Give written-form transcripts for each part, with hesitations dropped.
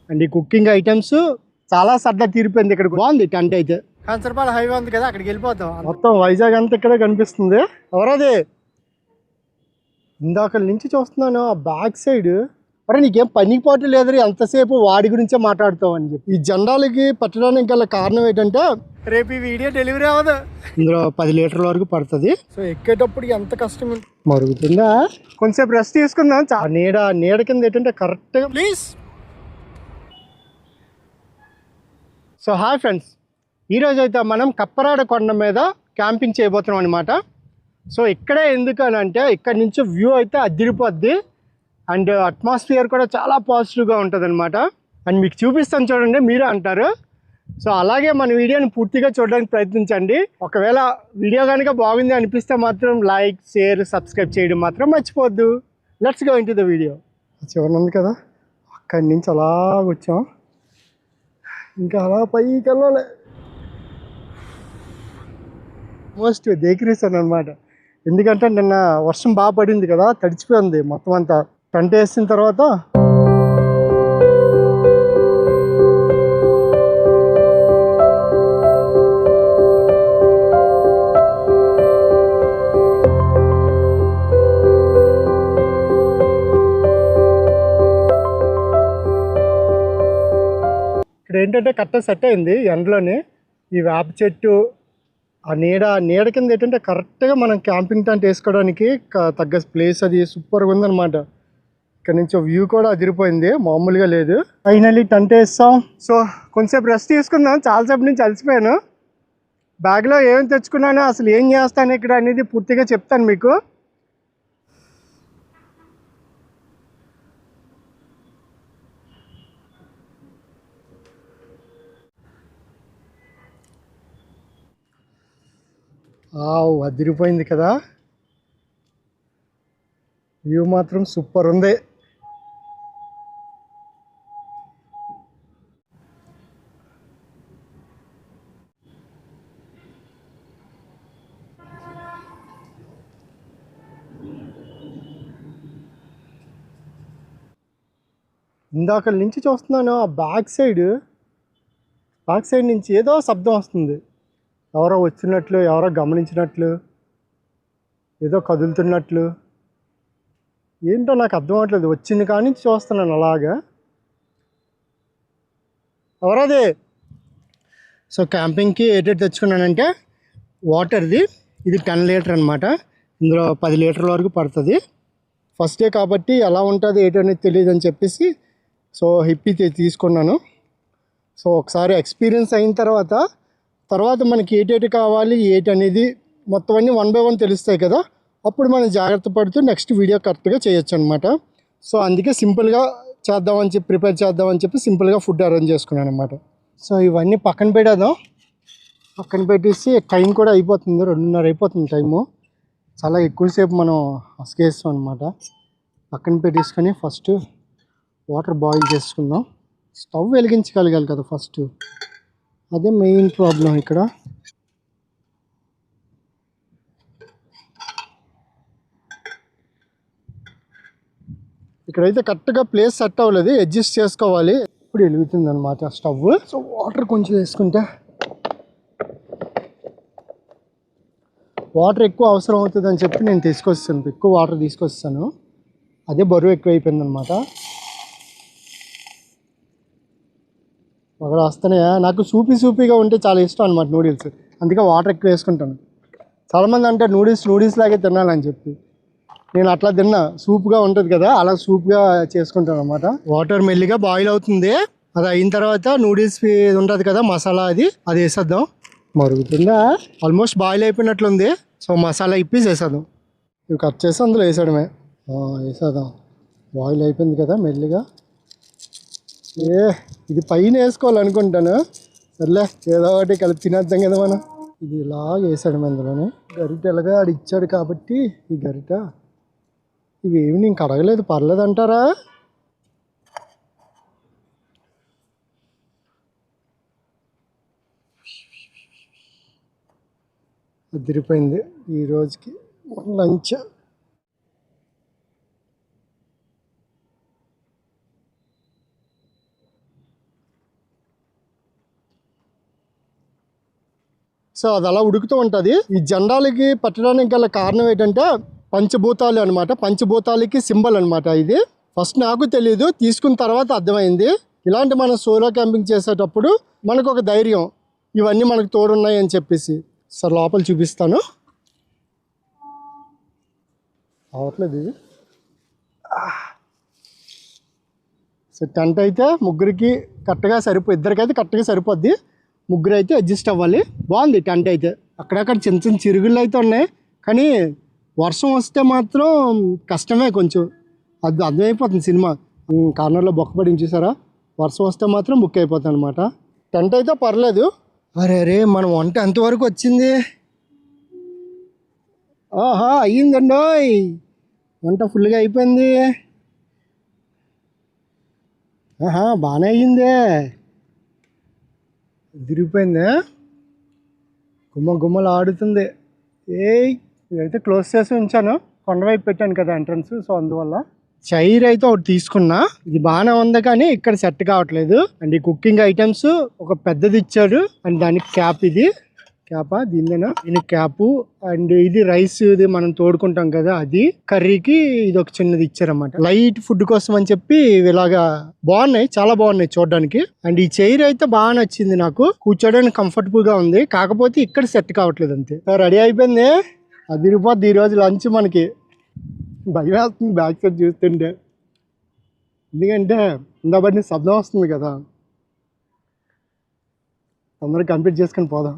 And ఈ cooking items చాలా సరదా తీరిపోయింది. ఇక్కడ బాగుంది టెంట్ అయితే. కాన్సర్పాల్ హైవే ఉంది కదా, అక్కడికి వెళ్ళిపోతాం. మొత్తం వైజాగ్ అంతా ఇక్కడే కనిపిస్తుంది. ఎవరది ఇందాక నుంచి చూస్తున్నాను ఆ బ్యాక్ సైడ్. అరే నీకేం పనికి పోటీ లేదు, ఎంతసేపు వాడి గురించే మాట్లాడుతావు అని చెప్పి. ఈ జెండాలకి పట్టడానికి గల కారణం ఏంటంటే రేపు ఈ వీడియో డెలివరీ అవ్వదు. ఇందులో 10 లీటర్ల వరకు పడుతుంది. సో ఎక్కేటప్పుడు ఎంత కష్టం మరుగుతుందా. కొంచెంసేపు రెస్ట్ తీసుకుందాం. నీడ కింద ఏంటంటే కరెక్ట్గా ప్లీజ్. సో హాయ్ ఫ్రెండ్స్, ఈరోజు అయితే మనం కప్పరాడ కొండ మీద క్యాంపింగ్ చేయబోతున్నాం అనమాట. సో ఇక్కడే ఎందుకు అని అంటే ఇక్కడ నుంచి వ్యూ అయితే అదిరిపోద్ది అండ్ అట్మాస్ఫియర్ కూడా చాలా పాజిటివ్గా ఉంటుంది అనమాట. అండ్ మీకు చూపిస్తాను చూడండి, మీరే అంటారు. సో అలాగే మన వీడియోని పూర్తిగా చూడడానికి ప్రయత్నించండి. ఒకవేళ వీడియో కనుక బాగుంది అనిపిస్తే మాత్రం లైక్, షేర్, సబ్స్క్రైబ్ చేయడం మాత్రం మర్చిపోవద్దు. Let's go into the video. చివరి ఉంది కదా, అక్కడి నుంచి అలా వచ్చాం, ఇంకా అలా పైకి వెళ్ళాలి. మోస్ట్ దేకిరేసాను అనమాట. ఎందుకంటే నిన్న వర్షం బాగా పడింది కదా, తడిచిపోయింది మొత్తం అంతా. టెంట్ వేసిన తర్వాత ఇక్కడ ఏంటంటే కరెక్ట్గా సెట్ అయింది ఎండలోని. ఈ వేప చెట్టు ఆ నీడ కింద ఏంటంటే కరెక్ట్గా మనం క్యాంపింగ్ టెంట్ వేసుకోవడానికి తగ్గ ప్లేస్ అది సూపర్గా ఉందన్నమాట. ఇక్కడ నుంచి వ్యూ కూడా అదిరిపోయింది, మామూలుగా లేదు. ఫైనల్లీ టెంట్ వేస్తాం. సో కొంచెంసేపు రెస్ట్ తీసుకుందాం, చాలాసేపు నుంచి అలసిపోయాను. బ్యాగ్లో ఏమేమి తెచ్చుకున్నానో, అసలు ఏం చేస్తాను ఇక్కడ అనేది పూర్తిగా చెప్తాను మీకు. అదిరిపోయింది కదా, వ్యూ మాత్రం సూపర్ ఉంది. ఇందాక నుంచి చూస్తున్నాను ఆ బ్యాక్ సైడ్ నుంచి ఏదో శబ్దం వస్తుంది. ఎవరో వచ్చినట్లు, ఎవరో గమనించినట్లు, ఏదో కదులుతున్నట్లు. ఏంటో నాకు అర్థం అవ్వట్లేదు. వచ్చింది కానీ చూస్తున్నాను అలాగా. ఎవరది? సో క్యాంపింగ్కి ఏటేటి తెచ్చుకున్నానంటే వాటర్ది, ఇది 10 లీటర్ అనమాట. ఇందులో 10 లీటర్ల వరకు పడుతుంది. ఫస్ట్ డే కాబట్టి ఎలా ఉంటుంది ఏంటనేది తెలియదు అని చెప్పేసి సో హిప్పీ తీసుకున్నాను. సో ఒకసారి ఎక్స్పీరియన్స్ అయిన తర్వాత మనకి ఏటేటి కావాలి ఏంటనేది మొత్తం అన్నీ 1 by 1 తెలుస్తాయి కదా, అప్పుడు మనం జాగ్రత్త పడుతూ నెక్స్ట్ వీడియో కరెక్ట్గా చేయొచ్చు అనమాట. సో అందుకే సింపుల్గా ప్రిపేర్ చేద్దామని చెప్పి సింపుల్గా ఫుడ్ అరేంజ్ చేసుకున్నాను అనమాట. సో ఇవన్నీ పక్కన పెట్టేసి టైం కూడా అయిపోతుంది, 2:30 అయిపోతుంది టైము. చాలా ఎక్కువసేపు మనం అసకేస్తాం అనమాట. పక్కన పెట్టేసుకొని ఫస్ట్ వాటర్ బాయిల్ చేసుకుందాం. స్టవ్ వెలిగించగలగాలి కదా ఫస్ట్, అదే మెయిన్ ప్రాబ్లం ఇక్కడ. ఇక్కడైతే కరెక్ట్గా ప్లేస్ సెట్ అవ్వలేదు, అడ్జస్ట్ చేసుకోవాలి. ఇప్పుడు వెలుగుతుంది అనమాట స్టవ్. సో వాటర్ కొంచెం వేసుకుంటే, వాటర్ ఎక్కువ అవసరం అవుతుంది అని చెప్పి నేను ఎక్కువ వాటర్ తీసుకొస్తాను. అదే బరువు ఎక్కువ అయిపోయింది అనమాట. అక్కడ వస్తానే నాకు సూపీగా ఉంటే చాలా ఇష్టం అనమాట నూడిల్స్, అందుకే వాటర్ ఎక్కువ వేసుకుంటాను. చాలామంది అంటే నూడిల్స్ లాగే తినాలని చెప్పి, నేను అట్లా తిన్నా. సూప్గా ఉంటుంది కదా, అలా సూప్గా చేసుకుంటాను అనమాట. వాటర్ మెల్లిగా బాయిల్ అవుతుంది. అది అయిన తర్వాత నూడిల్స్ ఉంటుంది కదా మసాలా, అది వేసేద్దాం. మరుగుతుందా, ఆల్మోస్ట్ బాయిల్ అయిపోయినట్లుంది. సో మసాలా వేసేద్దాం. ఇవి కట్ చేసి అందులో వేసేద్దాం. బాయిల్ అయిపోయింది కదా మెల్లిగా. ఇది పైన వేసుకోవాలనుకుంటాను, సర్లే ఏదో ఒకటి కలిపి తినేద్దాం కదా మనం. ఇది ఇలాగ వేసాడు అందులోనే. గరిట ఎలాగా ఆడు ఇచ్చాడు కాబట్టి ఈ గరిట, ఇవేమి నేను కడగలేదు, పర్లేదు అంటారా? అదిరిపోయింది ఈరోజుకి లంచ్. సో అది అలా ఉడుకుతూ ఉంటుంది. ఈ జెండాలకి పెట్టడానికి గల కారణం ఏంటంటే పంచభూతాలు అనమాట. పంచభూతాలకి సింబల్ అనమాట ఇది. ఫస్ట్ నాకు తెలీదు, తీసుకున్న తర్వాత అర్థమైంది. ఇలాంటి మనం సోలో క్యాంపింగ్ చేసేటప్పుడు మనకు ఒక ధైర్యం, ఇవన్నీ మనకు తోడున్నాయి అని చెప్పేసి. సార్ లోపల చూపిస్తాను. అవట్లేదు ఇది. సో టెంట్ అయితే ముగ్గురికి కరెక్ట్గా ఇద్దరికైతే కరెక్ట్గా సరిపోద్ది. ముగ్గురు అయితే అడ్జస్ట్ అవ్వాలి. బాగుంది టెంట్ అయితే. అక్కడక్కడ చిన్న చిన్న చిరుగుళ్ళు అయితే ఉన్నాయి, కానీ వర్షం వస్తే మాత్రం కష్టమే కొంచెం. అది అర్థమైపోతుంది సినిమా. కార్నర్లో బొక్కపడి చూసారా, వర్షం వస్తే మాత్రం బుక్ అయిపోతుంది అనమాట. టెంట్ అయితే పర్లేదు. అరే మనం వంట ఎంతవరకు వచ్చింది? ఆహా అయ్యిందండి, వంట ఫుల్గా అయిపోయింది. ఆహా బాగానే అయ్యిందే, తిరిగిపోయిందే, గుమ్మలు ఆడుతుంది. ఇదైతే క్లోజ్ చేసి ఉంచాను, కొండవైపు పెట్టాను కదా ఎంట్రన్స్. సో అందువల్ల చైర్ అయితే ఒకటి తీసుకున్నా. ఇది బాగానే ఉంది కానీ ఇక్కడ సెట్ కావట్లేదు. అండ్ ఈ కుకింగ్ ఐటమ్స్ ఒక పెద్దది ఇచ్చాడు, అండ్ దానికి క్యాప్, ఇది క్యాపా దీనిదేనా, దీనికి క్యాప్. అండ్ ఇది రైస్, ఇది మనం తోడుకుంటాం కదా, అది కర్రీకి ఇది ఒక చిన్నది ఇచ్చారన్నమాట. లైట్ ఫుడ్ కోసం అని చెప్పి ఇలాగా బాగున్నాయి, చాలా బాగున్నాయి చూడడానికి. అండ్ ఈ చైర్ అయితే బాగా నచ్చింది నాకు, కూర్చోడానికి కంఫర్టబుల్ గా ఉంది. కాకపోతే ఇక్కడ సెట్ కావట్లేదు అంతే. రెడీ అయిపోయింది, అదిరిపోద్ది ఈ రోజు లంచ్. మనకి భయం వేస్తుంది బ్యాక్ సైడ్ చూస్తుంటే, ఎందుకంటే ఇందాబడి శబ్దం వస్తుంది కదా. అందరూ కంప్లీట్ చేసుకొని పోదాం.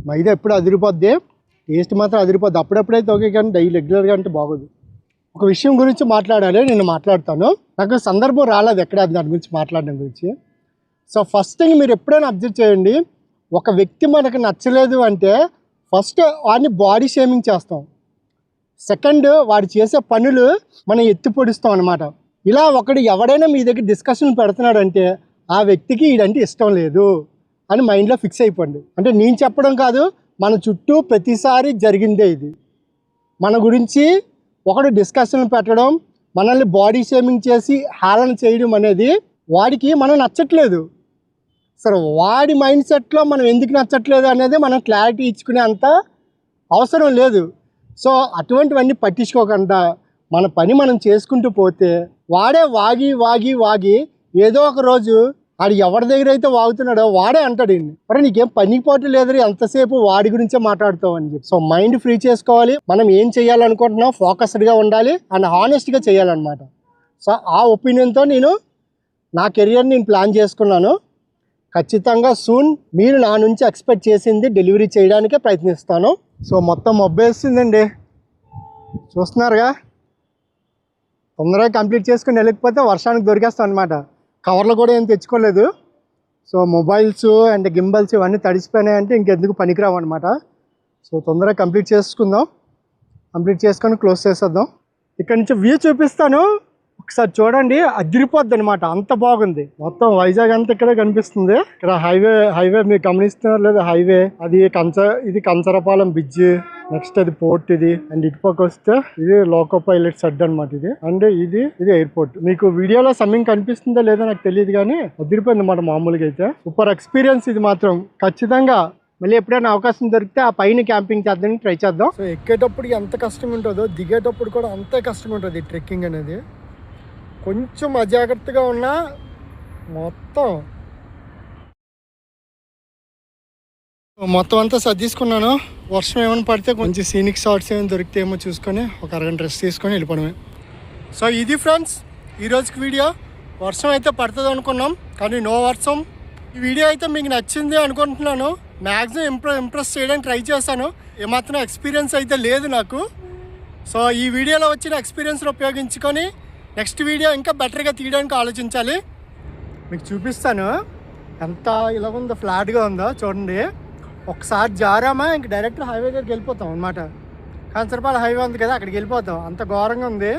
మైదా ఎప్పుడు అదిరిపోద్ది, టేస్ట్ మాత్రం అదిరిపోద్ది. అప్పుడప్పుడైతే ఓకే, కానీ డైలీ రెగ్యులర్గా అంటే బాగోదు. ఒక విషయం గురించి మాట్లాడాలి, నేను మాట్లాడతాను. నాకు సందర్భం రాలేదు ఎక్కడ దాని గురించి మాట్లాడడం గురించి. సో ఫస్ట్ థింగ్, మీరు ఎప్పుడైనా అబ్జర్వ్ చేయండి, ఒక వ్యక్తి మనకు నచ్చలేదు అంటే ఫస్ట్ వాడిని బాడీ షేమింగ్ చేస్తాం. సెకండ్, వాడు చేసే పనులు మనం ఎత్తి పొడుస్తాం అనమాట. ఇలా ఒకడు ఎవడైనా మీ దగ్గర డిస్కషన్ పెడుతున్నాడంటే ఆ వ్యక్తికి ఇదంటే ఇష్టం లేదు అని మైండ్లో ఫిక్స్ అయిపోండి. అంటే నేను చెప్పడం కాదు, మన చుట్టూ ప్రతిసారి జరిగిందే ఇది. మన గురించి ఒకడు డిస్కషన్ పెట్టడం, మనల్ని బాడీ షేమింగ్ చేసి హేళన చేయడం అనేది వాడికి మనం నచ్చట్లేదు. సరే, వాడి మైండ్ సెట్లో మనం ఎందుకు నచ్చట్లేదు అనేది మనం క్లారిటీ ఇచ్చుకునే అంత అవసరం లేదు. సో అటువంటివన్నీ పట్టించుకోకుండా మన పని మనం చేసుకుంటూ పోతే వాడే వాగి వాగి వాగి ఏదో ఒక రోజు వాడు ఎవరి దగ్గర అయితే వాగుతున్నాడో వాడే అంటాడు, మరి నీకేం పనికి పోటీ లేదు, ఎంతసేపు వాడి గురించే మాట్లాడుతావు అని చెప్పి. సో మైండ్ ఫ్రీ చేసుకోవాలి. మనం ఏం చేయాలనుకుంటున్నాం ఫోకస్డ్గా ఉండాలి అండ్ హానెస్ట్గా చేయాలన్నమాట. సో ఆ ఒపీనియన్తో నేను నా కెరియర్ నేను ప్లాన్ చేసుకున్నాను. ఖచ్చితంగా సూన్ మీరు నా నుంచి ఎక్స్పెక్ట్ చేసింది డెలివరీ చేయడానికే ప్రయత్నిస్తాను. సో మొత్తం మొబ్బేస్తుందండి, చూస్తున్నారుగా. తొందరగా కంప్లీట్ చేసుకుని వెళ్ళకపోతే వర్షానికి దొరికేస్తాం అనమాట. కవర్లు కూడా ఏం తెచ్చుకోలేదు. సో మొబైల్స్ అండ్ గింబల్స్ ఇవన్నీ తడిసిపోయినాయంటే ఇంకెందుకు పనికిరావు అనమాట. సో తొందరగా కంప్లీట్ చేసుకుందాం, కంప్లీట్ చేసుకొని క్లోజ్ చేసేద్దాం. ఇక్కడ నుంచి వ్యూ చూపిస్తాను, ఒకసారి చూడండి. అదిరిపోద్ది అనమాట, అంత బాగుంది. మొత్తం వైజాగ్ అంతా ఇక్కడే కనిపిస్తుంది. ఇక్కడ హైవే మీరు గమనిస్తున్నారు లేదా, హైవే అది ఇది కంచరపాలెం బ్రిడ్జ్, నెక్స్ట్ అది పోర్ట్ ఇది. అండ్ ఇటుపక్క వస్తే ఇది లోకో పైలట్స్ అడ్డు అనమాట ఇది. అండ్ ఇది ఎయిర్పోర్ట్. మీకు వీడియోలో సమ్మింగ్ కనిపిస్తుందో లేదో నాకు తెలియదు, కానీ అదిరిపోయింది అన్నమాట. మామూలుగా అయితే సూపర్ ఎక్స్పీరియన్స్ ఇది మాత్రం. ఖచ్చితంగా మళ్ళీ ఎప్పుడైనా అవకాశం దొరికితే ఆ పైన క్యాంపింగ్ చేద్దామని ట్రై చేద్దాం. సో ఎక్కేటప్పుడు ఎంత కష్టం ఉంటుందో దిగేటప్పుడు కూడా అంతే కష్టం ఉంటుంది ట్రెక్కింగ్ అనేది. కొంచెం అజాగ్రత్తగా ఉన్నా మొత్తం అంతా సర్దీసుకున్నాను. వర్షం ఏమైనా పడితే కొంచెం సీనిక్ షాట్స్ ఏమైనా దొరికితే ఏమో చూసుకొని ఒక అరగంట రెస్ట్ తీసుకొని వెళ్ళిపోవడమే. సో ఇది ఫ్రెండ్స్ ఈరోజుకి వీడియో. వర్షం అయితే పడుతుంది అనుకున్నాం, కానీ నో వర్షం. ఈ వీడియో అయితే మీకు నచ్చింది అనుకుంటున్నాను. మ్యాక్సిమం ఇంప్రెస్ చేయడానికి ట్రై చేశాను. ఏమాత్రం ఎక్స్పీరియన్స్ అయితే లేదు నాకు. సో ఈ వీడియోలో వచ్చిన ఎక్స్పీరియన్స్ని ఉపయోగించుకొని నెక్స్ట్ వీడియో ఇంకా బెటర్గా తీయడానికి ఆలోచించాలి. మీకు చూపిస్తాను ఎంత ఇలా ఉందో, ఫ్లాట్గా ఉందో చూడండి. ఒకసారి జారామా ఇంక డైరెక్ట్ హైవే దగ్గరికి వెళ్ళిపోతాం అనమాట. కాంచరపాలెం హైవే ఉంది కదా, అక్కడికి వెళ్ళిపోతాం. అంత ఘోరంగా ఉంది.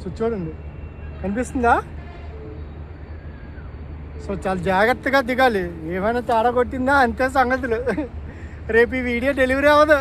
సో చూడండి, కనిపిస్తుందా? సో చాలా జాగ్రత్తగా దిగాలి, ఏమైనా తేడా కొట్టిందా అంతే సంగతులు. రేపు ఈ వీడియో డెలివరీ అవ్వదు.